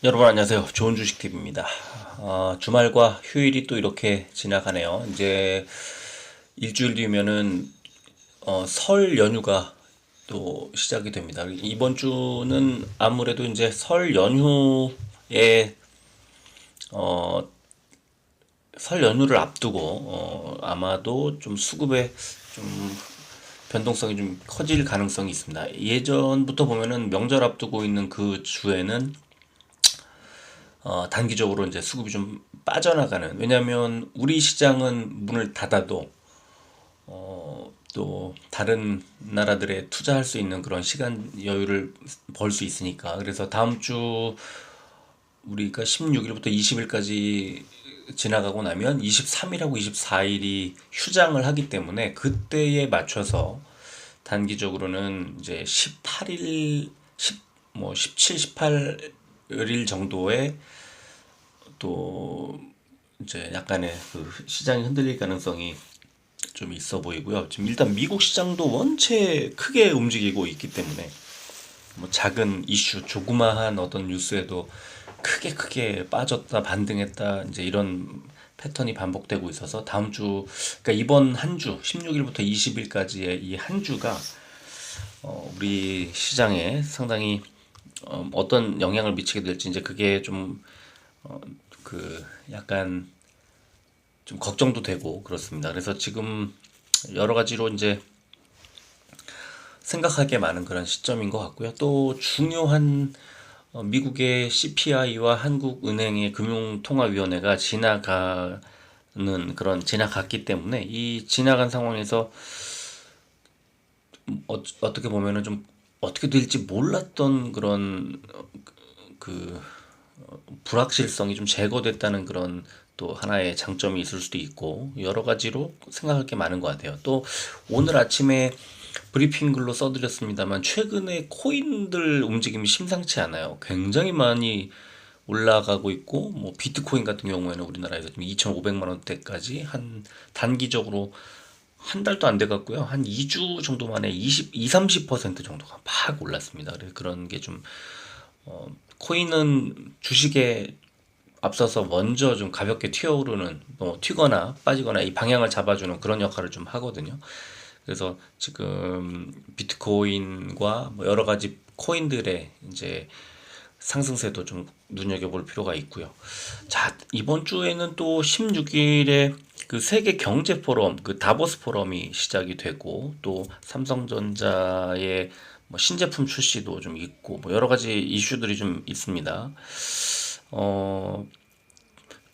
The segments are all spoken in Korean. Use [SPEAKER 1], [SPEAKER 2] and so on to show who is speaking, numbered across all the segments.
[SPEAKER 1] 여러분 안녕하세요. 좋은 주식 팁입니다. 주말과 휴일이 또 이렇게 지나가네요. 이제 일주일 뒤면은 설 연휴가 또 시작이 됩니다. 이번 주는 아무래도 이제 설 연휴에 어, 설 연휴를 앞두고 아마도 좀 수급에 좀 변동성이 좀 커질 가능성이 있습니다. 예전부터 보면은 명절 앞두고 있는 그 주에는 단기적으로 이제 수급이 좀 빠져나가는. 왜냐하면 우리 시장은 문을 닫아도 또 다른 나라들에 투자할 수 있는 그런 시간 여유를 벌 수 있으니까. 그래서 다음 주 우리가 16일부터 20일까지 지나가고 나면 23일하고 24일이 휴장을 하기 때문에 그때에 맞춰서 단기적으로는 이제 18일, 17, 18일 정도의 또 이제 약간의 그 시장이 흔들릴 가능성이 좀 있어 보이고요. 지금 일단 미국 시장도 원체 크게 움직이고 있기 때문에 뭐 작은 이슈, 조그마한 어떤 뉴스에도 크게 빠졌다 반등했다 이제 이런 패턴이 반복되고 있어서 다음 주, 그러니까 이번 한 주, 16일부터 20일까지의 이 한 주가 우리 시장에 상당히 어떤 영향을 미치게 될지 이제 그게 좀 그 약간 좀 걱정도 되고 그렇습니다. 그래서 지금 여러 가지로 이제 생각할 게 많은 그런 시점인 것 같고요. 또 중요한 미국의 CPI와 한국은행의 금융통화위원회가 지나갔기 때문에 이 지나간 상황에서 어떻게 보면은 좀 어떻게 될지 몰랐던 그런 그 불확실성이 좀 제거됐다는 그런 또 하나의 장점이 있을 수도 있고 여러 가지로 생각할 게 많은 것 같아요. 또 오늘 아침에 브리핑 글로 써드렸습니다만 최근에 코인들 움직임이 심상치 않아요. 굉장히 많이 올라가고 있고 뭐 비트코인 같은 경우에는 우리나라에서 지금 2,500만 원대까지 한 단기적으로 한 달도 안 돼 갔고요. 한 2주 정도 만에 30% 정도가 팍 올랐습니다. 그래서 그런 게 좀 코인은 주식에 앞서서 먼저 좀 가볍게 튀어오르는 뭐 튀거나 빠지거나 이 방향을 잡아주는 그런 역할을 좀 하거든요. 그래서 지금 비트코인과 뭐 여러 가지 코인들의 이제 상승세도 좀 눈여겨볼 필요가 있고요. 자, 이번 주에는 또 16일에 그 세계 경제 포럼, 그 다보스 포럼이 시작이 되고 또 삼성전자의 뭐 신제품 출시도 좀 있고 뭐 여러 가지 이슈들이 좀 있습니다. 어,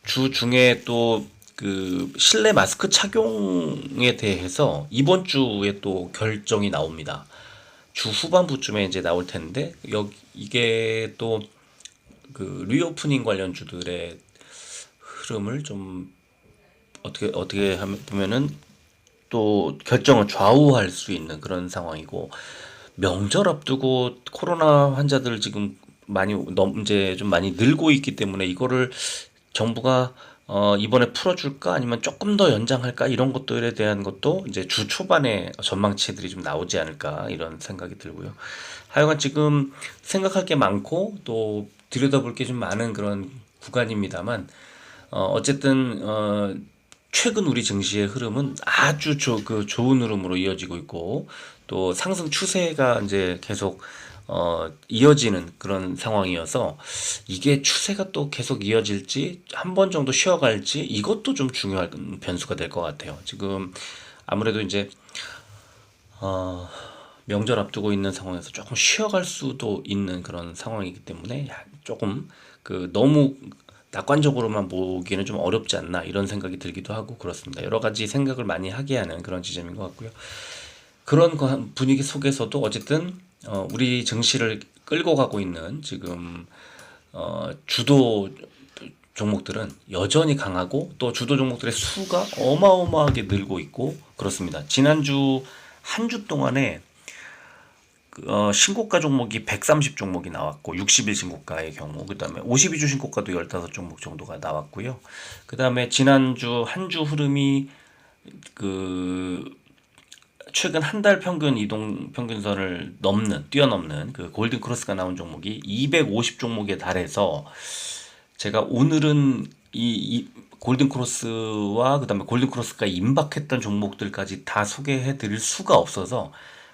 [SPEAKER 1] 주 중에 또 그 실내 마스크 착용에 대해서 이번 주에 또 결정이 나옵니다. 주 후반부쯤에 이제 나올 텐데 여기 이게 또 그 리오프닝 관련주들의 흐름을 좀 보면은 또 결정을 좌우할 수 있는 그런 상황이고 명절 앞두고 코로나 환자들 지금 이제 좀 많이 늘고 있기 때문에 이거를 정부가 이번에 풀어줄까 아니면 조금 더 연장할까 이런 것들에 대한 것도 이제 주 초반에 전망치들이 좀 나오지 않을까 이런 생각이 들고요. 하여간 지금 생각할 게 많고 또 들여다볼 게 좀 많은 그런 구간입니다만 어쨌든 최근 우리 증시의 흐름은 아주 좋은 흐름으로 이어지고 있고 또 상승 추세가 이제 계속 이어지는 그런 상황이어서 이게 추세가 또 계속 이어질지 한 번 정도 쉬어갈지 이것도 좀 중요한 변수가 될 것 같아요. 지금 아무래도 이제 어, 명절 앞두고 있는 상황에서 조금 쉬어갈 수도 있는 그런 상황이기 때문에 조금 그 너무 낙관적으로만 보기는 좀 어렵지 않나 이런 생각이 들기도 하고 그렇습니다. 여러 가지 생각을 많이 하게 하는 그런 지점인 것 같고요. 그런 분위기 속에서도 어쨌든 우리 증시를 끌고 가고 있는 지금 주도 종목들은 여전히 강하고 또 주도 종목들의 수가 어마어마하게 늘고 있고 그렇습니다. 지난주 한 주 동안에 신고가 종목이 130 종목이 나왔고 60일 신고가의 경우 그다음에 52주 신고가도 15종목 정도가 나왔고요. 그다음에 지난주 한 주 흐름이 그 최근 한 달 평균 이동 평균선을 뛰어넘는 그 골든 크로스가 나온 종목이 250 종목에 달해서 제가 오늘은 이 골든 크로스와 그다음에 골든 크로스가 임박했던 종목들까지 다 소개해 드릴 수가 없어서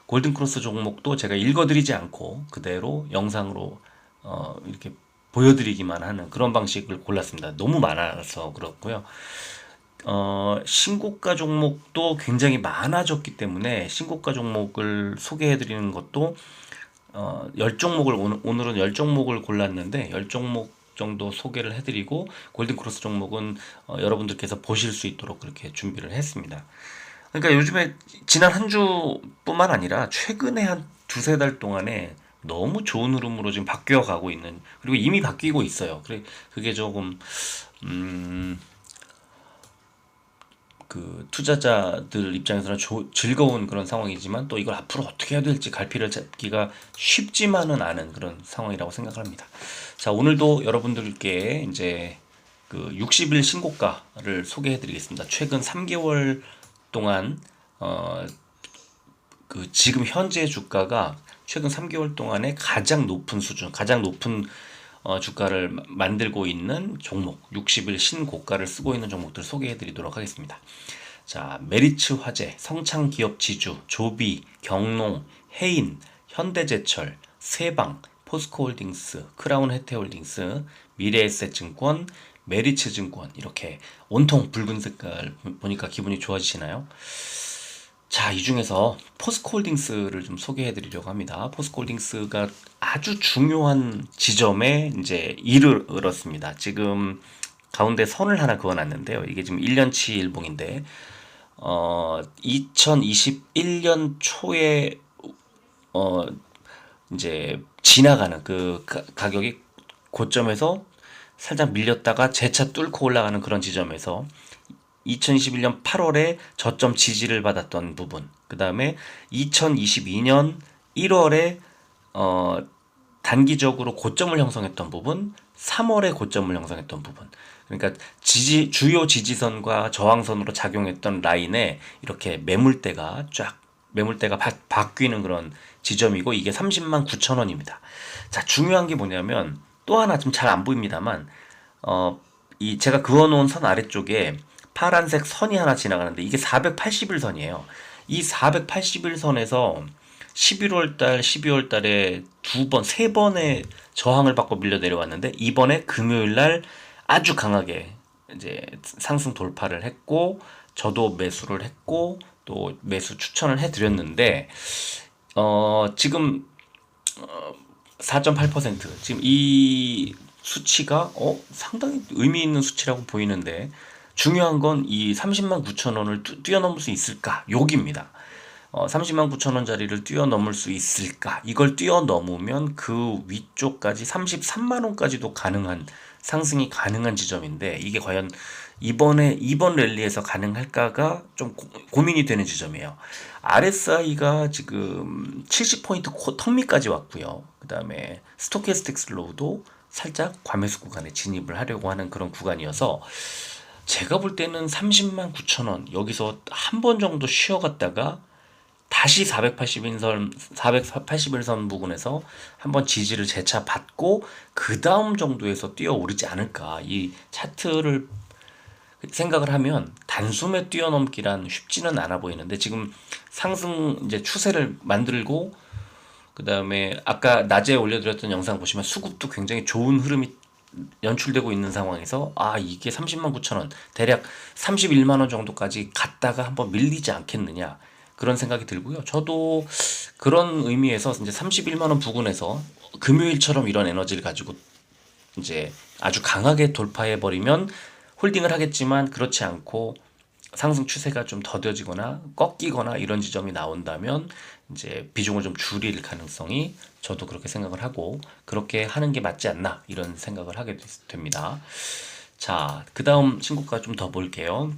[SPEAKER 1] 골든 크로스 종목도 제가 읽어드리지 않고 그대로 영상으로 이렇게 보여드리기만 하는 그런 방식을 골랐습니다. 너무 많아서 그렇고요. 신고가 종목도 굉장히 많아졌기 때문에 신고가 종목을 소개해드리는 것도 10종목을 오늘은 10종목을 골랐는데 10종목 정도 소개를 해드리고 골든크로스 종목은 여러분들께서 보실 수 있도록 그렇게 준비를 했습니다. 그러니까 요즘에 지난 한 주뿐만 아니라 최근에 한 두세 달 동안에 너무 좋은 흐름으로 지금 바뀌어 가고 있는, 그리고 이미 바뀌고 있어요. 그게 조금 음, 그 투자자들 입장에서는 즐거운 그런 상황이지만 또 이걸 앞으로 어떻게 해야 될지 갈피를 잡기가 쉽지만은 않은 그런 상황이라고 생각을 합니다. 자, 오늘도 여러분들께 이제 그 60일 신고가를 소개해 드리겠습니다. 최근 3개월 동안 그 지금 현재 주가가 최근 3개월 동안에 가장 높은 수준, 가장 높은 주가를 만들고 있는 종목, 60일 신고가를 쓰고 있는 종목들 소개해 드리도록 하겠습니다. 자, 메리츠 화재, 성창기업지주, 조비, 경농, 해인, 현대제철, 세방, 포스코홀딩스, 크라운 해태홀딩스, 미래에셋증권, 메리츠증권, 이렇게 온통 붉은 색깔 보니까 기분이 좋아지시나요? 자, 이 중에서 포스코홀딩스를 좀 소개해 드리려고 합니다. 포스코홀딩스가 아주 중요한 지점에 이제 이르렀습니다. 지금 가운데 선을 하나 그어 놨는데요. 이게 지금 1년치 일봉인데, 2021년 초에, 이제 지나가는 그 가격이 고점에서 살짝 밀렸다가 재차 뚫고 올라가는 그런 지점에서 2021년 8월에 저점 지지를 받았던 부분, 그 다음에 2022년 1월에 단기적으로 고점을 형성했던 부분, 3월에 고점을 형성했던 부분. 그러니까 주요 지지선과 저항선으로 작용했던 라인에 이렇게 매물대가 바뀌는 그런 지점이고, 이게 30만 9천 원입니다. 자, 중요한 게 뭐냐면 또 하나 좀 잘 안 보입니다만, 이 제가 그어놓은 선 아래쪽에 파란색 선이 하나 지나가는데 이게 480일 선이에요. 이 480일 선에서 11월 달, 12월 달에 세 번의 저항을 받고 밀려 내려왔는데, 이번에 금요일 날 아주 강하게 이제 상승 돌파를 했고, 저도 매수를 했고 또 매수 추천을 해 드렸는데, 지금 4.8%, 지금 이 수치가 상당히 의미 있는 수치라고 보이는데, 중요한 건 이 30만 9천 원을 뛰어넘을 수 있을까? 여기입니다. 30만 9천 원짜리를 뛰어넘을 수 있을까? 이걸 뛰어넘으면 그 위쪽까지 33만 원까지도 상승이 가능한 지점인데, 이게 과연 이번 랠리에서 가능할까가 좀 고민이 되는 지점이에요. RSI가 지금 70포인트 턱 밑까지 왔고요. 그 다음에 스토캐스틱 슬로우도 살짝 과매수 구간에 진입을 하려고 하는 그런 구간이어서, 제가 볼 때는 30만 9천 원 여기서 한 번 정도 쉬어갔다가 다시 480일선 부근에서 한번 지지를 재차 받고 그 다음 정도에서 뛰어오르지 않을까, 이 차트를 생각을 하면 단숨에 뛰어넘기란 쉽지는 않아 보이는데, 지금 상승 이제 추세를 만들고, 그 다음에 아까 낮에 올려드렸던 영상 보시면 수급도 굉장히 좋은 흐름이 연출되고 있는 상황에서, 이게 30만 9천 원, 대략 31만 원 정도까지 갔다가 한번 밀리지 않겠느냐, 그런 생각이 들고요. 저도 그런 의미에서 이제 31만 원 부근에서 금요일처럼 이런 에너지를 가지고 이제 아주 강하게 돌파해 버리면 홀딩을 하겠지만, 그렇지 않고 상승 추세가 좀 더뎌지거나 꺾이거나 이런 지점이 나온다면 이제 비중을 좀 줄일 가능성이, 저도 그렇게 생각을 하고 그렇게 하는 게 맞지 않나, 이런 생각을 하게 됩니다. 자, 그 다음 신고가 좀 더 볼게요.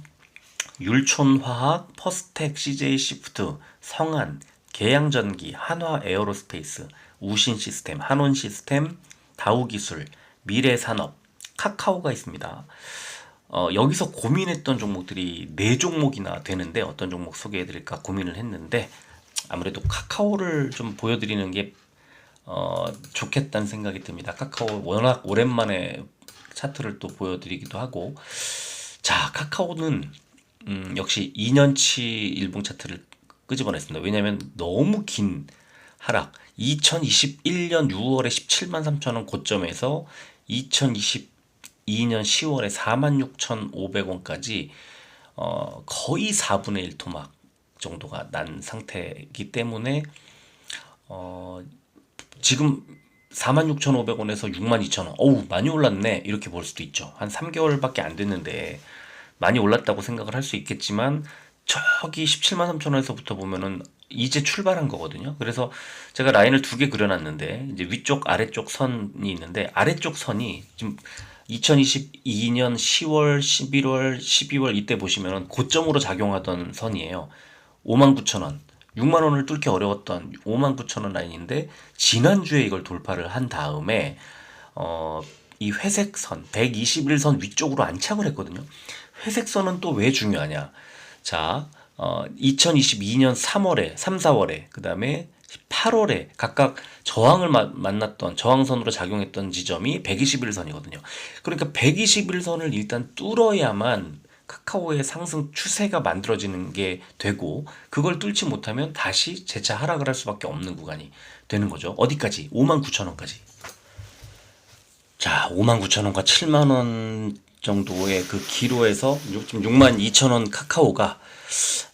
[SPEAKER 1] 율촌화학, 퍼스텍, CJ시프트, 성한, 계양전기, 한화에어로스페이스, 우신시스템, 한온시스템, 다우기술, 미래산업, 카카오가 있습니다. 여기서 고민했던 종목들이 네 종목이나 되는데 어떤 종목 소개해드릴까 고민을 했는데 아무래도 카카오를 좀 보여드리는 게 좋겠다는 생각이 듭니다. 카카오 워낙 오랜만에 차트를 또 보여드리기도 하고, 자, 카카오는 역시 2년치 일봉 차트를 끄집어냈습니다. 왜냐하면 너무 긴 하락, 2021년 6월에 17만 3천 원 고점에서 2022년 10월에 46,500원까지 거의 4분의 1 토막 정도가 난 상태이기 때문에 어, 지금 46,500원에서 62,000원. 어우, 많이 올랐네. 이렇게 볼 수도 있죠. 한 3개월밖에 안 됐는데 많이 올랐다고 생각을 할 수 있겠지만 저기 17만 3천 원에서부터 보면은 이제 출발한 거거든요. 그래서 제가 라인을 두 개 그려놨는데 이제 위쪽 아래쪽 선이 있는데 아래쪽 선이 지금 2022년 10월, 11월, 12월 이때 보시면은 고점으로 작용하던 선이에요. 59,000원. 6만 원을 뚫기 어려웠던 59,000원 라인인데 지난주에 이걸 돌파를 한 다음에 이 회색 선 121선 위쪽으로 안착을 했거든요. 회색 선은 또 왜 중요하냐? 자, 2022년 3월에 3, 4월에 그다음에 8월에 각각 저항을 만났던 저항선으로 작용했던 지점이 121선이거든요. 그러니까 121선을 일단 뚫어야만 카카오의 상승 추세가 만들어지는 게 되고 그걸 뚫지 못하면 다시 재차 하락을 할 수밖에 없는 구간이 되는 거죠. 어디까지? 59,000원까지. 자, 59,000원과 7만원 정도의 그 기로에서 지금 62,000원 카카오가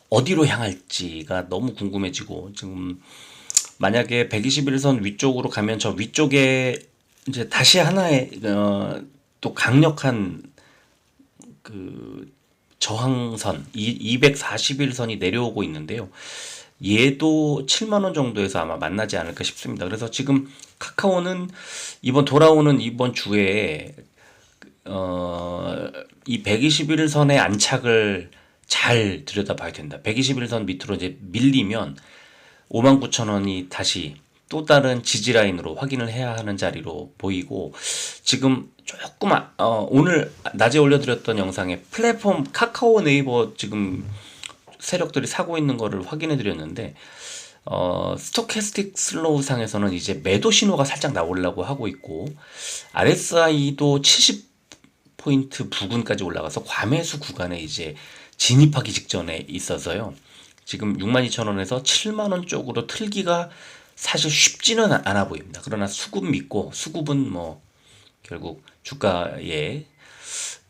[SPEAKER 1] 어디로 향할지가 너무 궁금해지고 지금 만약에 121선 위쪽으로 가면 저 위쪽에 이제 다시 하나의 또 강력한 그 저항선 241선이 내려오고 있는데요. 얘도 7만 원 정도에서 아마 만나지 않을까 싶습니다. 그래서 지금 카카오는 이번 주에 이 121선의 안착을 잘 들여다봐야 된다. 121선 밑으로 이제 밀리면 59,000원이 다시 또 다른 지지라인으로 확인을 해야 하는 자리로 보이고 지금 조금 오늘 낮에 올려드렸던 영상에 플랫폼 카카오 네이버 지금 세력들이 사고 있는 거를 확인해 드렸는데 스토캐스틱 슬로우 상에서는 이제 매도 신호가 살짝 나오려고 하고 있고 RSI도 70포인트 부근까지 올라가서 과매수 구간에 이제 진입하기 직전에 있어서요. 지금 62,000원에서 7만원 쪽으로 틀기가 사실 쉽지는 않아 보입니다. 그러나 수급 믿고 수급은 뭐 결국 주가의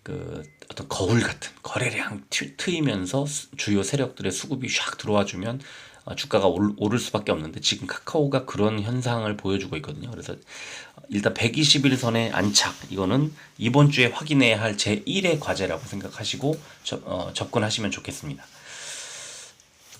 [SPEAKER 1] 그 어떤 거울 같은 거래량 트이면서 주요 세력들의 수급이 샥 들어와 주면 주가가 오를 수밖에 없는데 지금 카카오가 그런 현상을 보여주고 있거든요. 그래서 일단 121선의 안착 이거는 이번 주에 확인해야 할 제1의 과제라고 생각하시고 접근하시면 좋겠습니다.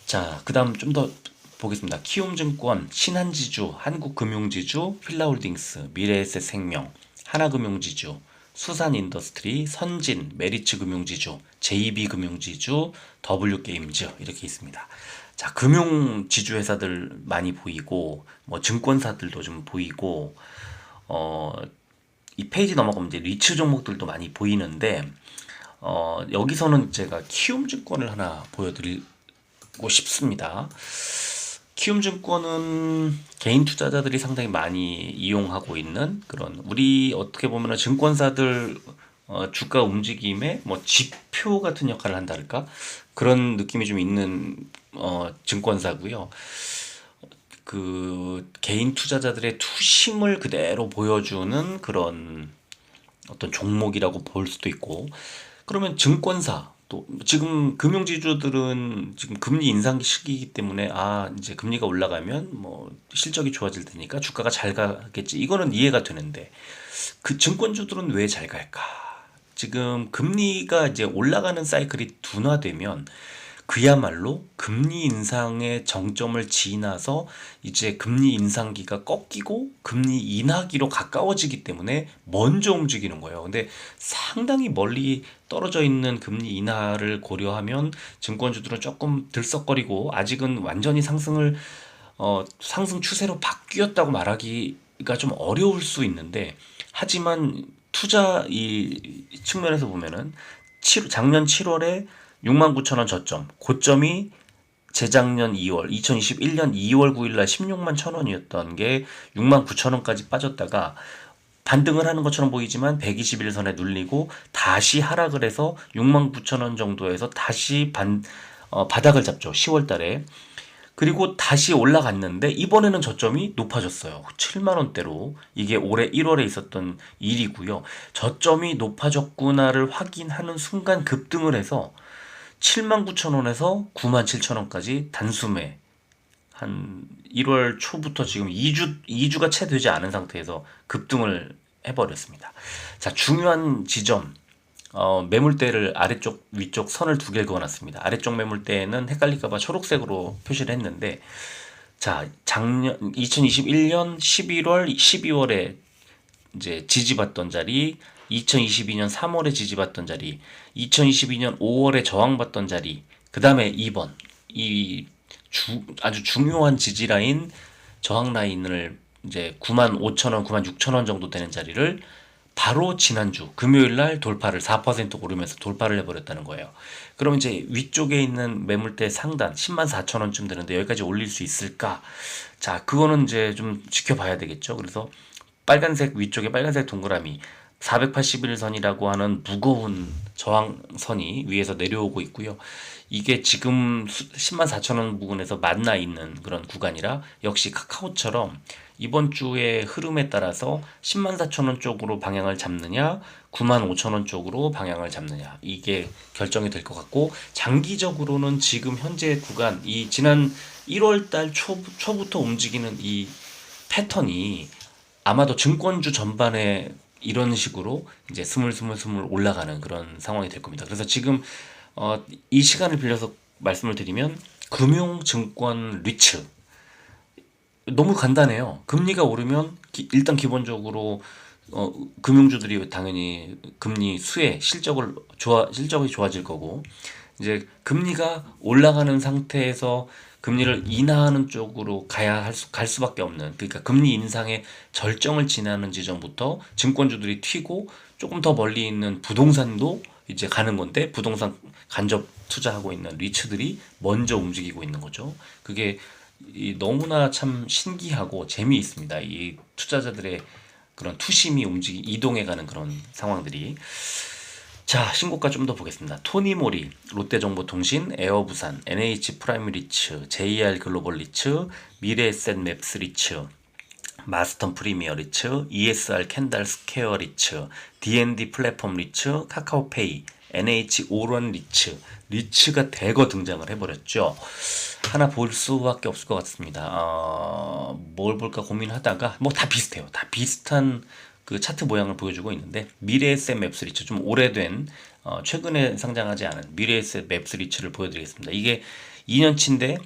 [SPEAKER 1] 자, 그 다음 좀 더 보겠습니다. 키움증권, 신한지주, 한국금융지주, 필라홀딩스, 미래에셋생명, 하나금융지주, 수산인더스트리, 선진, 메리츠금융지주, JB금융지주, W게임즈 이렇게 있습니다. 자, 금융지주 회사들 많이 보이고 뭐 증권사들도 좀 보이고 이 페이지 넘어가면 이제 리츠 종목들도 많이 보이는데 여기서는 제가 키움증권을 하나 보여드리고 싶습니다. 키움증권은 개인 투자자들이 상당히 많이 이용하고 있는 그런 우리 어떻게 보면 증권사들 주가 움직임의 뭐 지표 같은 역할을 한달까 그런 느낌이 좀 있는 증권사고요. 그 개인 투자자들의 투심을 그대로 보여주는 그런 어떤 종목이라고 볼 수도 있고 그러면 증권사 또 지금 금융지주들은 지금 금리 인상 시기이기 때문에 이제 금리가 올라가면 뭐 실적이 좋아질 테니까 주가가 잘 가겠지 이거는 이해가 되는데 그 증권주들은 왜 잘 갈까? 지금 금리가 이제 올라가는 사이클이 둔화되면 그야말로 금리 인상의 정점을 지나서 이제 금리 인상기가 꺾이고 금리 인하기로 가까워지기 때문에 먼저 움직이는 거예요. 근데 상당히 멀리 떨어져 있는 금리 인하를 고려하면 증권주들은 조금 들썩거리고 아직은 완전히 상승 추세로 바뀌었다고 말하기가 좀 어려울 수 있는데 하지만 투자 이 측면에서 보면은 작년 7월에 69,000원 저점, 고점이 재작년 2월, 2021년 2월 9일 날 16만 1,000원이었던 게 69,000원까지 빠졌다가 반등을 하는 것처럼 보이지만 121선에 눌리고 다시 하락을 해서 69,000원 정도에서 다시 바닥을 잡죠. 10월 달에. 그리고 다시 올라갔는데 이번에는 저점이 높아졌어요. 7만 원대로. 이게 올해 1월에 있었던 일이고요. 저점이 높아졌구나를 확인하는 순간 급등을 해서 79,000원에서 97,000원까지 단숨에 한 1월 초부터 지금 2주가 채 되지 않은 상태에서 급등을 해버렸습니다. 자, 중요한 지점. 매물대를 아래쪽, 위쪽 선을 두 개를 그어놨습니다. 아래쪽 매물대는 헷갈릴까봐 초록색으로 표시를 했는데, 자, 작년 2021년 11월, 12월에 이제 지지받던 자리, 2022년 3월에 지지받던 자리, 2022년 5월에 저항받던 자리, 그 다음에 2번 이 아주 중요한 지지 라인, 저항 라인을 이제 95,000원, 96,000원 정도 되는 자리를 바로 지난주 금요일 날 돌파를 4% 오르면서 돌파를 해버렸다는 거예요. 그럼 이제 위쪽에 있는 매물대 상단 104,000원쯤 되는데 여기까지 올릴 수 있을까? 자, 그거는 이제 좀 지켜봐야 되겠죠. 그래서 빨간색 위쪽에 빨간색 동그라미 481선이라고 하는 무거운 저항선이 위에서 내려오고 있고요. 이게 지금 104,000원 부근에서 만나 있는 그런 구간이라 역시 카카오처럼 이번 주의 흐름에 따라서 104,000원 쪽으로 방향을 잡느냐 95,000원 쪽으로 방향을 잡느냐 이게 결정이 될 것 같고, 장기적으로는 지금 현재 구간 이 지난 1월달 초부터 움직이는 이 패턴이 아마도 증권주 전반에 이런 식으로 이제 스물스물 올라가는 그런 상황이 될 겁니다. 그래서 지금 이 시간을 빌려서 말씀을 드리면 금융, 증권, 리츠 너무 간단해요. 금리가 오르면 일단 기본적으로 금융주들이 당연히 금리 수혜 실적이 좋아질 거고, 이제 금리가 올라가는 상태에서 금리를 인하하는 쪽으로 갈 수밖에 없는, 그러니까 금리 인상의 절정을 지나는 지점부터 증권주들이 튀고 조금 더 멀리 있는 부동산도 이제 가는 건데, 부동산 간접 투자하고 있는 리츠들이 먼저 움직이고 있는 거죠. 그게 너무나 참 신기하고 재미있습니다. 이 투자자들의 그런 투심이 이동해가는 그런 상황들이. 자, 신고가 좀 더 보겠습니다. 토니모리, 롯데정보통신, 에어부산, NH프라임리츠, JR 글로벌리츠, 미래에셋맵스리츠, 마스턴 프리미어리츠, ESR 캔달스퀘어리츠, D&D 플랫폼리츠, 카카오페이, NH 오런리츠, 리츠가 대거 등장을 해버렸죠. 하나 볼 수밖에 없을 것 같습니다. 뭘 볼까 고민하다가 뭐 다 비슷해요. 다 비슷한 그 차트 모양을 보여주고 있는데, 미래에셋 맵스리츠, 좀 오래된 최근에 상장하지 않은 미래에셋 맵스리츠를 보여드리겠습니다. 이게 2년치인데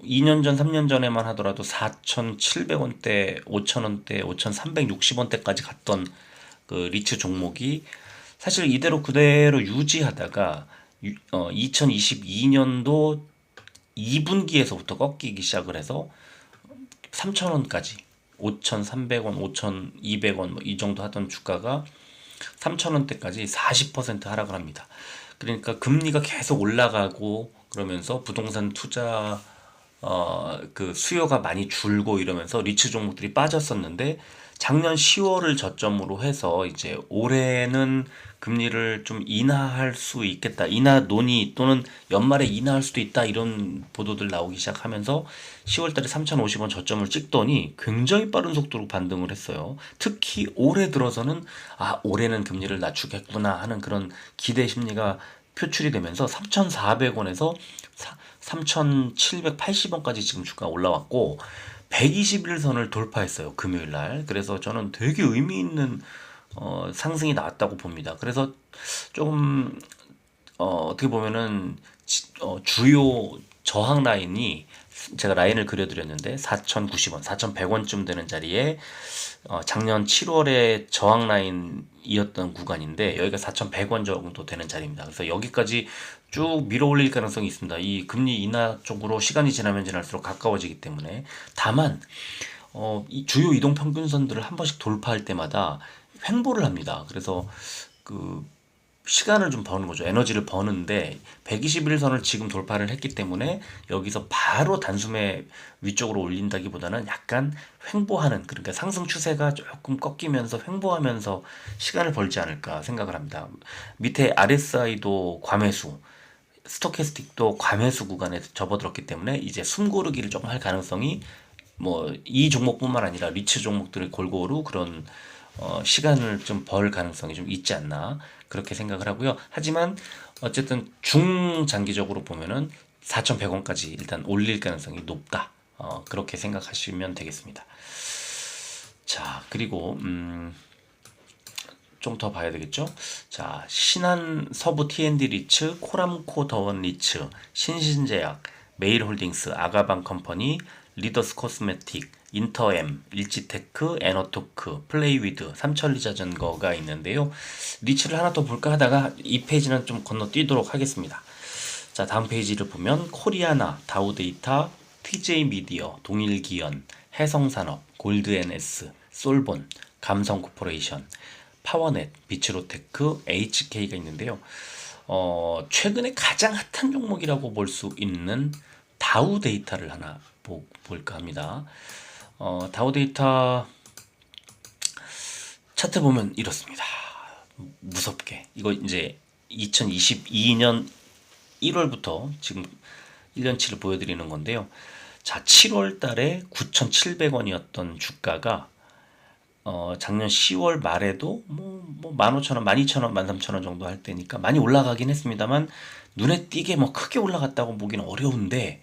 [SPEAKER 1] 2년 전, 3년 전에만 하더라도 4,700원대, 5,000원대, 5,360원대까지 갔던 그 리츠 종목이 사실 이대로 그대로 유지하다가 2022년도 2분기에서부터 꺾이기 시작을 해서 3,000원까지 5,300원, 5,200원 뭐 이 정도 하던 주가가 3,000원대까지 40% 하락을 합니다. 그러니까 금리가 계속 올라가고 그러면서 부동산 투자 그 수요가 많이 줄고 이러면서 리츠 종목들이 빠졌었는데, 작년 10월을 저점으로 해서 이제 올해는 금리를 좀 인하할 수 있겠다, 인하 논의 또는 연말에 인하할 수도 있다, 이런 보도들 나오기 시작하면서 10월 달에 3,050원 저점을 찍더니 굉장히 빠른 속도로 반등을 했어요. 특히 올해 들어서는 올해는 금리를 낮추겠구나 하는 그런 기대 심리가 표출이 되면서 3,400원에서 3,780원까지 지금 주가가 올라왔고 121선을 돌파했어요, 금요일 날. 그래서 저는 되게 의미 있는 상승이 나왔다고 봅니다. 그래서 조금 어떻게 보면은 주요 저항 라인이, 제가 라인을 그려드렸는데 4,090원, 4,100원쯤 되는 자리에 작년 7월에 저항 라인이었던 구간인데 여기가 4,100원 정도 되는 자리입니다. 그래서 여기까지 쭉 밀어 올릴 가능성이 있습니다. 이 금리 인하 쪽으로 시간이 지나면 지날수록 가까워지기 때문에. 다만 이 주요 이동 평균선들을 한 번씩 돌파할 때마다 횡보를 합니다. 그래서 그 시간을 좀 버는 거죠. 에너지를 버는데 121선을 지금 돌파를 했기 때문에 여기서 바로 단숨에 위쪽으로 올린다기보다는 약간 횡보하는, 그러니까 상승 추세가 조금 꺾이면서 횡보하면서 시간을 벌지 않을까 생각을 합니다. 밑에 RSI도 과매수, 스토캐스틱도 과매수 구간에 접어들었기 때문에 이제 숨고르기를 조금 할 가능성이, 뭐 이 종목뿐만 아니라 리츠 종목들의 골고루 그런 시간을 좀 벌 가능성이 좀 있지 않나 그렇게 생각을 하고요. 하지만 어쨌든 중장기적으로 보면은 4,100원까지 일단 올릴 가능성이 높다. 그렇게 생각하시면 되겠습니다. 자, 그리고 좀 더 봐야 되겠죠? 자, 신한 서부 T&D 리츠, 코람코 더원 리츠, 신신제약, 메일홀딩스, 아가방 컴퍼니, 리더스 코스메틱, 인터엠, 일지테크, 에너토크, 플레이위드, 삼천리자전거가 있는데요. 리츠를 하나 더 볼까 하다가 이 페이지는 좀 건너뛰도록 하겠습니다. 자, 다음 페이지를 보면 코리아나, 다우데이터, TJ미디어, 동일기연, 해성산업, 골드NS, 솔본, 감성코퍼레이션, 파워넷, 비츠로테크, HK가 있는데요. 최근에 가장 핫한 종목이라고 볼 수 있는 다우데이터를 하나 볼까 합니다. 다우데이터 차트 보면 이렇습니다. 무섭게. 이거 이제 2022년 1월부터 지금 1년치를 보여드리는 건데요. 자, 7월 달에 9,700원이었던 주가가 작년 10월 말에도 뭐 15,000원, 12,000원, 13,000원 정도 할 때니까 많이 올라가긴 했습니다만 눈에 띄게 뭐 크게 올라갔다고 보기는 어려운데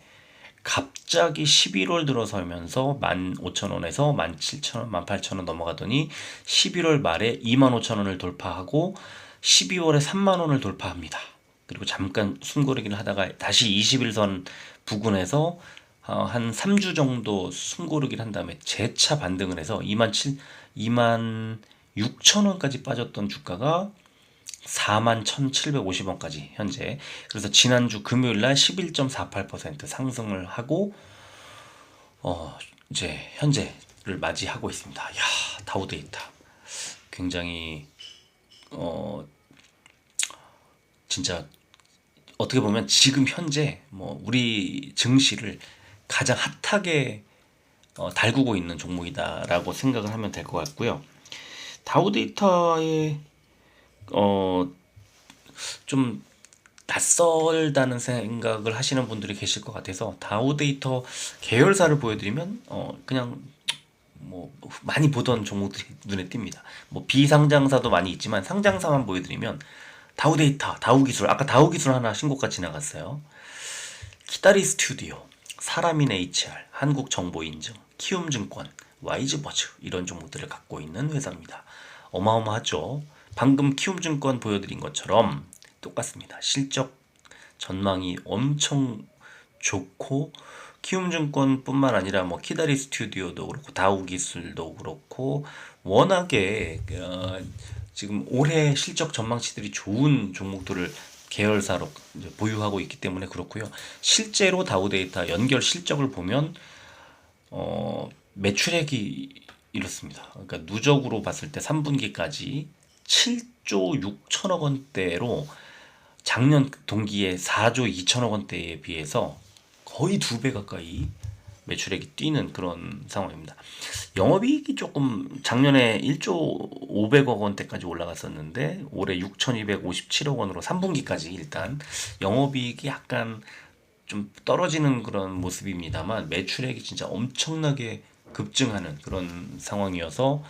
[SPEAKER 1] 갑자기 11월 들어서면서 15,000원에서 17,000원, 18,000원 넘어가더니 11월 말에 25,000원을 돌파하고 12월에 30,000원을 돌파합니다. 그리고 잠깐 숨고르기를 하다가 다시 21선 부근에서 한 3주 정도 숨고르기를 한 다음에 재차 반등을 해서 26,000원까지 빠졌던 주가가 41,750원까지 현재. 그래서 지난주 금요일날 11.48% 상승을 하고 이제 현재를 맞이하고 있습니다. 야, 다우데이터 굉장히 진짜 어떻게 보면 지금 현재 뭐 우리 증시를 가장 핫하게 달구고 있는 종목이다라고 생각을 하면 될 것 같고요. 다우데이터의 좀 낯설다는 생각을 하시는 분들이 계실 것 같아서 다우데이터 계열사를 보여드리면 그냥 뭐 많이 보던 종목들이 눈에 띕니다. 뭐 비상장사도 많이 있지만 상장사만 보여드리면 다우데이터, 다우기술, 아까 다우기술 하나 신고가 지나갔어요. 키다리 스튜디오, 사람인 HR, 한국정보인증, 키움증권, 와이즈버즈 이런 종목들을 갖고 있는 회사입니다. 어마어마하죠. 방금 키움증권 보여드린 것처럼 똑같습니다. 실적 전망이 엄청 좋고 키움증권뿐만 아니라 뭐 키다리 스튜디오도 그렇고 다우기술도 그렇고 워낙에 지금 올해 실적 전망치들이 좋은 종목들을 계열사로 이제 보유하고 있기 때문에 그렇고요. 실제로 다우데이터 연결 실적을 보면 매출액이 이렇습니다. 그러니까 누적으로 봤을 때 3분기까지 7조 6천억 원대로 작년 동기에 4조 2천억 원대에 비해서 거의 2배 가까이 매출액이 뛰는 그런 상황입니다. 영업이익이 조금 작년에 1조 500억 원대까지 올라갔었는데 올해 6,257억 원으로 3분기까지 일단 영업이익이 약간 좀 떨어지는 그런 모습입니다만 매출액이 진짜 엄청나게 급증하는 그런 상황이어서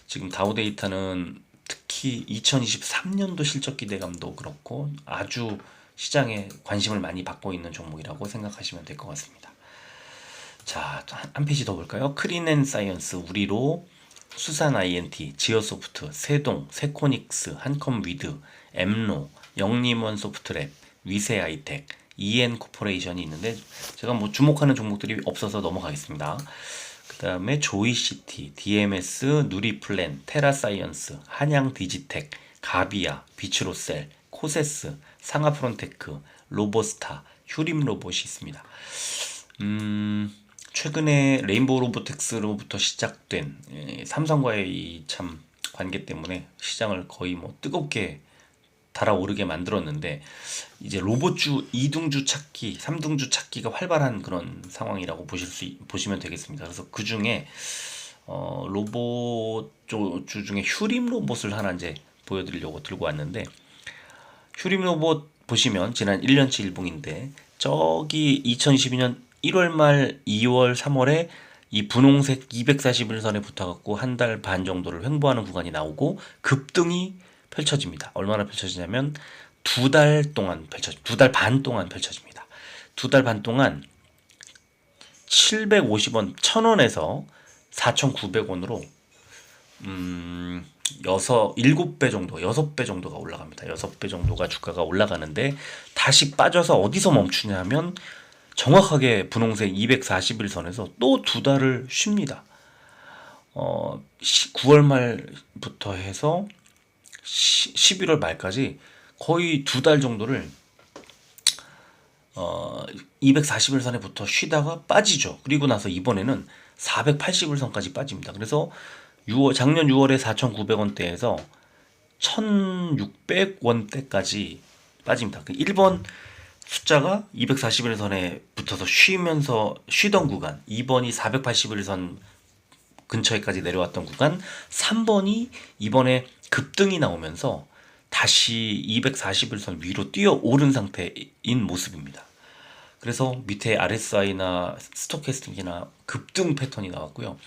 [SPEAKER 1] 지금 다우데이터는 특히 2023년도 실적 기대감도 그렇고 아주 시장에 관심을 많이 받고 있는 종목이라고 생각하시면 될 것 같습니다. 자, 한 페이지 더 볼까요? 크린앤사이언스, 우리로, 수산 INT, 지어소프트, 세동, 세코닉스, 한컴위드, 엠로, 영림원 소프트랩, 위세 아이텍, EN 코퍼레이션이 있는데 제가 뭐 주목하는 종목들이 없어서 넘어가겠습니다. 그 다음에 조이시티, DMS, 누리플랜, 테라사이언스, 한양디지텍, 가비아, 비츠로셀, 코세스, 상하프론테크, 로보스타, 휴림로봇이 있습니다. 최근에 레인보우 로보텍스로부터 시작된 삼성과의 이 참 관계 때문에 시장을 거의 뭐 뜨겁게 달아오르게 만들었는데 이제 로봇주 2등주 찾기, 3등주 찾기가 활발한 그런 상황이라고 보시면 되겠습니다. 그래서 그 중에 로봇 주 중에 휴림 로봇을 하나 이제 보여드리려고 들고 왔는데, 휴림 로봇 보시면 지난 1년치 일봉인데 저기 2022년 1월 말 2월 3월에 이 분홍색 241선에 붙어갖고 한 달 반 정도를 횡보하는 구간이 나오고 급등이 펼쳐집니다. 얼마나 펼쳐지냐면 두 달 동안 펼쳐집니다. 2달 반 동안 펼쳐집니다. 2달 반 동안 750원, 1000원에서 4,900원으로 7배 정도, 6배 정도가 올라갑니다. 6배 정도가 주가가 올라가는데 다시 빠져서 어디서 멈추냐면 정확하게 분홍색 241선에서 또 2달을 쉽니다. 9월 말부터 해서 11월 말까지 거의 2달 정도를 241선에부터 쉬다가 빠지죠. 그리고 나서 이번에는 481선까지 빠집니다. 그래서 작년 6월에 4,900원대에서 1,600원대까지 빠집니다. 1번 숫자가 241선에 붙어서 쉬던 구간, 2번이 481선 근처에까지 내려왔던 구간, 3번이 이번에 급등이 나오면서 다시 241선 위로 뛰어오른 상태인 모습입니다. 그래서 밑에 RSI나 스토캐스틱이나 급등 패턴이 나왔고요.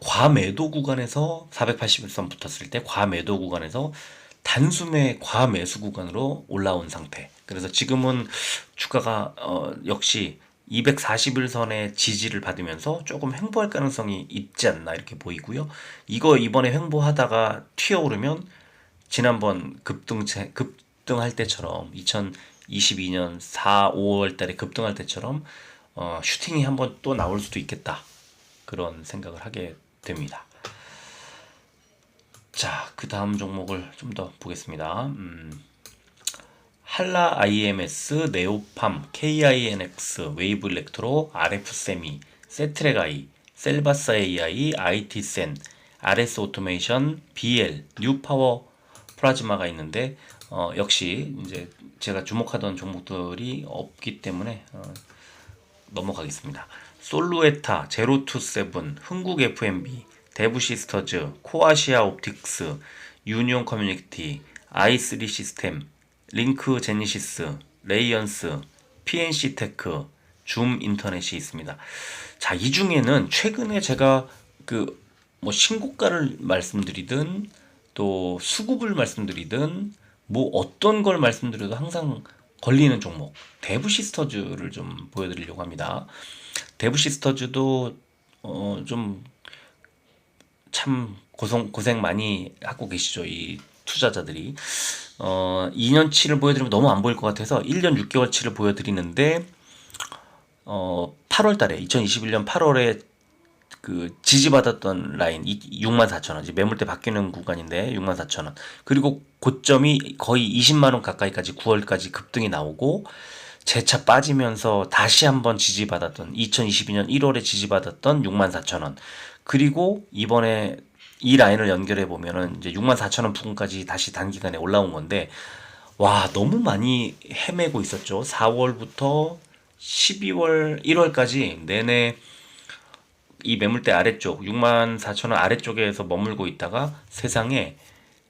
[SPEAKER 1] 과매도 구간에서 481선 붙었을 때 과매도 구간에서 단숨에 과매수 구간으로 올라온 상태. 그래서 지금은 주가가 역시 241선의 지지를 받으면서 조금 횡보할 가능성이 있지 않나 이렇게 보이고요. 이거 이번에 횡보하다가 튀어오르면 지난번 급등할 때처럼 2022년 4, 5월 달에 급등할 때처럼 슈팅이 한번 또 나올 수도 있겠다. 그런 생각을 하게 됩니다. 자, 그 다음 종목을 좀 더 보겠습니다. 한라 IMS, 네오팜, KINX, 웨이브 일렉트로, RF세미, 세트랙I, 셀바사 AI, IT센, RS 오토메이션, BL, 뉴파워 플라즈마가 있는데 역시 이제 제가 주목하던 종목들이 없기 때문에 넘어가겠습니다. 솔루에타, 제로투세븐, 흥국 FMB, 대부시스터즈, 코아시아 옵틱스, 유니온 커뮤니티, i3 시스템, 링크 제니시스, 레이언스, PNC테크, 줌 인터넷이 있습니다. 자, 이 중에는 최근에 제가 뭐 신고가를 말씀드리든 또 수급을 말씀드리든 뭐 어떤 걸 말씀드려도 항상 걸리는 종목, 대부시스터즈를 좀 보여드리려고 합니다. 대부시스터즈도 좀 참 고생 많이 하고 계시죠, 이 투자자들이. 2년치를 보여드리면 너무 안 보일 것 같아서 1년 6개월치를 보여드리는데 8월 달에 2021년 8월에 그 지지받았던 라인 64,000원, 이제 매물대 바뀌는 구간인데 64,000원, 그리고 고점이 거의 20만원 가까이까지 9월까지 급등이 나오고 재차 빠지면서 다시 한번 지지받았던 2022년 1월에 지지받았던 64,000원, 그리고 이번에 이 라인을 연결해 보면은 이제 64,000원 부근까지 다시 단기간에 올라온 건데, 와, 너무 많이 헤매고 있었죠. 4월부터 12월, 1월까지 내내 이 매물대 아래쪽 64,000원 아래쪽에서 머물고 있다가 세상에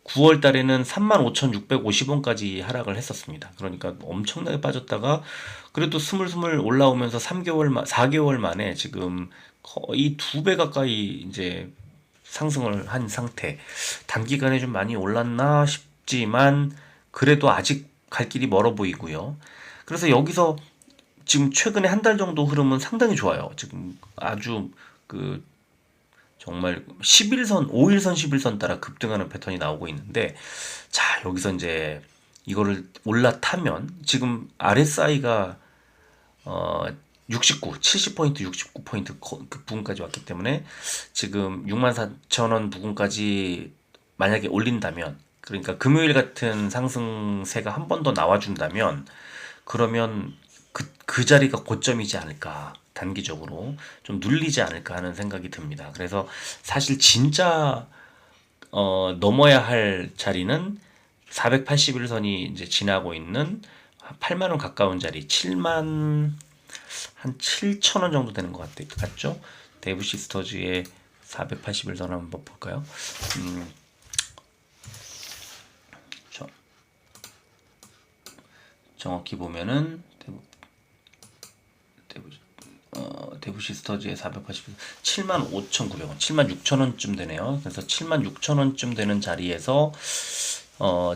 [SPEAKER 1] 9월 달에는 35,650원까지 하락을 했었습니다. 그러니까 엄청나게 빠졌다가 그래도 스물스물 올라오면서 4개월 만에 지금 거의 2배 가까이 이제 상승을 한 상태. 단기간에 좀 많이 올랐나 싶지만 그래도 아직 갈 길이 멀어 보이고요. 그래서 여기서 지금 최근에 한 달 정도 흐름은 상당히 좋아요. 지금 아주 정말 11선, 5일선, 11선 따라 급등하는 패턴이 나오고 있는데, 자, 여기서 이제 이거를 올라타면 지금 RSI가 69, 70포인트, 69포인트 그 부분까지 왔기 때문에 지금 64,000원 부분까지 만약에 올린다면, 그러니까 금요일 같은 상승세가 한 번 더 나와준다면 그러면 그 자리가 고점이지 않을까, 단기적으로 좀 눌리지 않을까 하는 생각이 듭니다. 그래서 사실 진짜 넘어야 할 자리는 481선이 이제 지나고 있는 8만 원 가까운 자리, 7만 한 7천 원 정도 되는 것 같죠? 데브 시스터즈의 481선 한번 볼까요? 저, 정확히 보면은 데브 시스터즈의 480, 75,900원, 76,000원쯤 되네요. 그래서 76,000원쯤 되는 자리에서 어,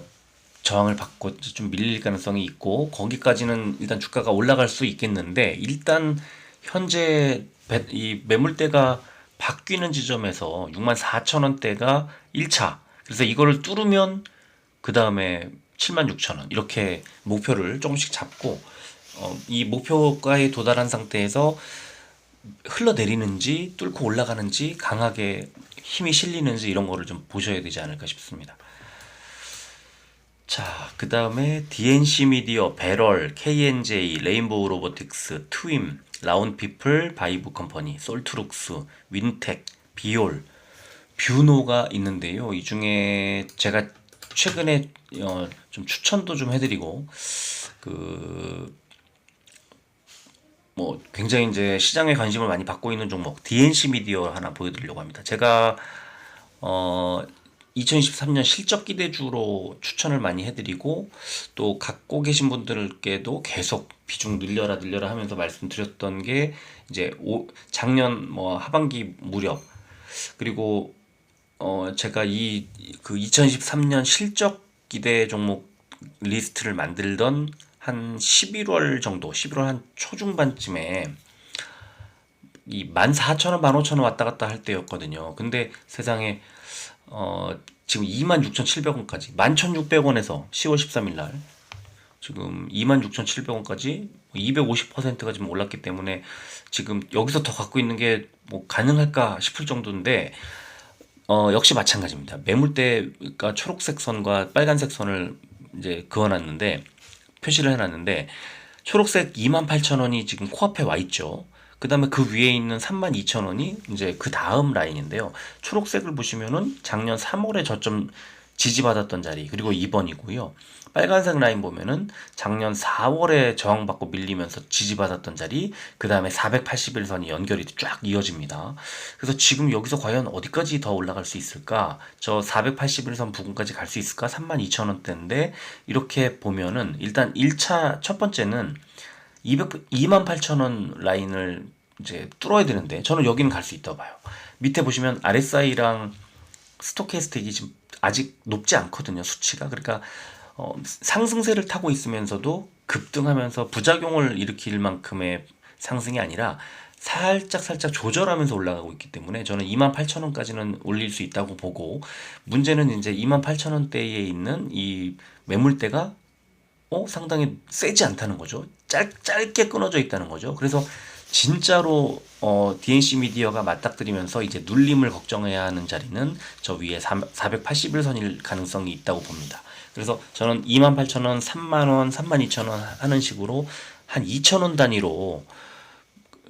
[SPEAKER 1] 저항을 받고 좀 밀릴 가능성이 있고, 거기까지는 일단 주가가 올라갈 수 있겠는데, 일단 현재 이 매물대가 바뀌는 지점에서 64,000원대가 1차. 그래서 이거를 뚫으면 그 다음에 76,000원 이렇게 목표를 조금씩 잡고, 이 목표가에 도달한 상태에서 흘러내리는지 뚫고 올라가는지 강하게 힘이 실리는지 이런 거를 좀 보셔야 되지 않을까 싶습니다. 자, 그 다음에 DNC 미디어, 배럴, KNJ, 레인보우 로보틱스, 트윈, 라운피플, 바이브 컴퍼니, 솔트룩스, 윈텍, 비올, 뷰노가 있는데요. 이 중에 제가 최근에 좀 추천도 좀 해드리고, 그 뭐 굉장히 이제 시장에 관심을 많이 받고 있는 종목 DNC 미디어 하나 보여드리려고 합니다. 제가 어 2023년 실적 기대주로 추천을 많이 해드리고, 또 갖고 계신 분들께도 계속 비중 늘려라 하면서 말씀드렸던 게 이제 작년 뭐 하반기 무렵, 그리고 제가 이 그 2023년 실적 기대 종목 리스트를 만들던 한 11월 정도, 11월 한 초중반쯤에 이 14,000원, 15,000원 왔다 갔다 할 때였거든요. 근데 세상에 지금 26,700원까지, 11,600원에서 10월 13일 날 지금 26,700원까지 250%가 지금 올랐기 때문에, 지금 여기서 더 갖고 있는 게 뭐 가능할까 싶을 정도인데, 역시 마찬가지입니다. 매물대가 초록색 선과 빨간색 선을 이제 그어놨는데, 표시를 해놨는데, 초록색 28,000원이 지금 코앞에 와 있죠. 그 다음에 그 위에 있는 32,000원이 이제 그 다음 라인인데요. 초록색을 보시면은 작년 3월에 저점 지지받았던 자리, 그리고 2번이고요. 빨간색 라인 보면은 작년 4월에 저항받고 밀리면서 지지받았던 자리, 그 다음에 481선이 연결이 쫙 이어집니다. 그래서 지금 여기서 과연 어디까지 더 올라갈 수 있을까? 저 481선 부근까지 갈 수 있을까? 32,000원대인데, 이렇게 보면은 일단 1차 첫 번째는 28,000원 라인을 이제 뚫어야 되는데, 저는 여기는 갈 수 있다고 봐요. 밑에 보시면 RSI랑 스토캐스틱이 지금 아직 높지 않거든요, 수치가. 그러니까 상승세를 타고 있으면서도 급등하면서 부작용을 일으킬 만큼의 상승이 아니라 살짝 조절하면서 올라가고 있기 때문에, 저는 28,000원까지는 올릴 수 있다고 보고, 문제는 이제 28,000원대에 있는 이 매물대가 상당히 세지 않다는 거죠. 짧게 끊어져 있다는 거죠. 그래서 진짜로 DNC 미디어가 맞닥뜨리면서 이제 눌림을 걱정해야 하는 자리는 저 위에 481선일 가능성이 있다고 봅니다. 그래서 저는 28,000원, 3만원, 32,000원 하는 식으로 한 2,000원 단위로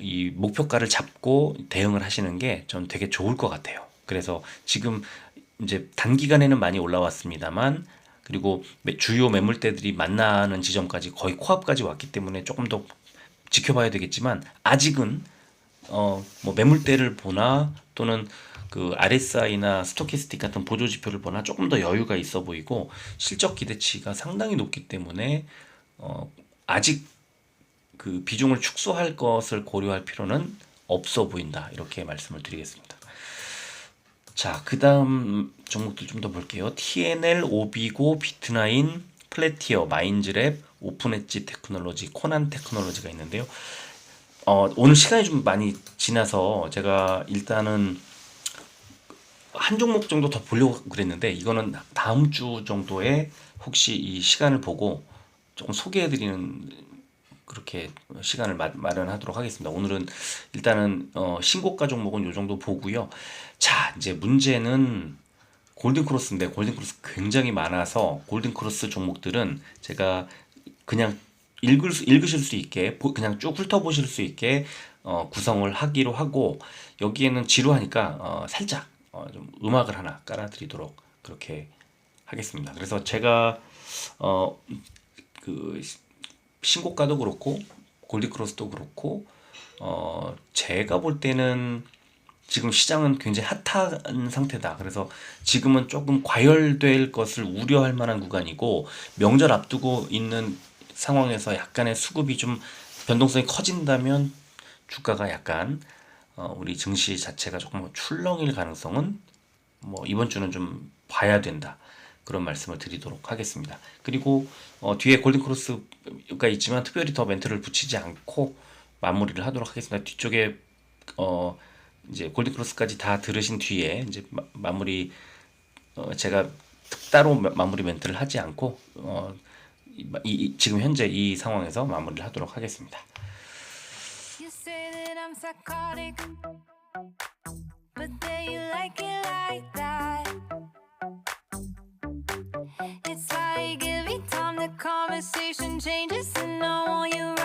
[SPEAKER 1] 이 목표가를 잡고 대응을 하시는 게 전 되게 좋을 것 같아요. 그래서 지금 이제 단기간에는 많이 올라왔습니다만, 그리고 주요 매물대들이 만나는 지점까지 거의 코앞까지 왔기 때문에 조금 더 지켜봐야 되겠지만, 아직은 뭐 매물대를 보나 또는 그 RSI나 스토캐스틱 같은 보조 지표를 보나 조금 더 여유가 있어 보이고, 실적 기대치가 상당히 높기 때문에 아직 그 비중을 축소할 것을 고려할 필요는 없어 보인다, 이렇게 말씀을 드리겠습니다. 자, 그 다음 종목들 좀 더 볼게요. TNL, 오비고, 비트나인, 플래티어, 마인즈랩, 오픈엣지 테크놀로지, 코난 테크놀로지가 있는데요. 오늘 시간이 좀 많이 지나서 제가 일단은 한 종목 정도 더 보려고 그랬는데, 이거는 다음 주 정도에 혹시 이 시간을 보고 조금 소개해드리는, 그렇게 시간을 마련하도록 하겠습니다. 오늘은 일단은 신고가 종목은 요 정도 보고요. 자, 이제 문제는 골든크로스인데, 골든크로스 굉장히 많아서 골든크로스 종목들은 제가 그냥 읽으실 수 있게, 그냥 쭉 훑어보실 수 있게 구성을 하기로 하고, 여기에는 지루하니까 살짝 좀 음악을 하나 깔아드리도록 그렇게 하겠습니다. 그래서 제가 어, 그 신고가도 그렇고 골디크로스도 그렇고 제가 볼 때는 지금 시장은 굉장히 핫한 상태다. 그래서 지금은 조금 과열될 것을 우려할 만한 구간이고 명절 앞두고 있는 상황에서 약간의 수급이 좀 변동성이 커진다면 주가가 약간 우리 증시 자체가 조금 출렁일 가능성은 뭐 이번 주는 좀 봐야 된다. 그런 말씀을 드리도록 하겠습니다. 그리고 뒤에 골든크로스가 있지만 특별히 더 멘트를 붙이지 않고 마무리를 하도록 하겠습니다. 뒤쪽에 어 이제 골든크로스까지 다 들으신 뒤에 이제 마무리 제가 따로 마무리 멘트를 하지 않고 지금 현재 이 상황에서 마무리를 하도록 하겠습니다.
[SPEAKER 2] You say that I'm psychotic, but then you like it like that. It's like every time the conversation changes and I want you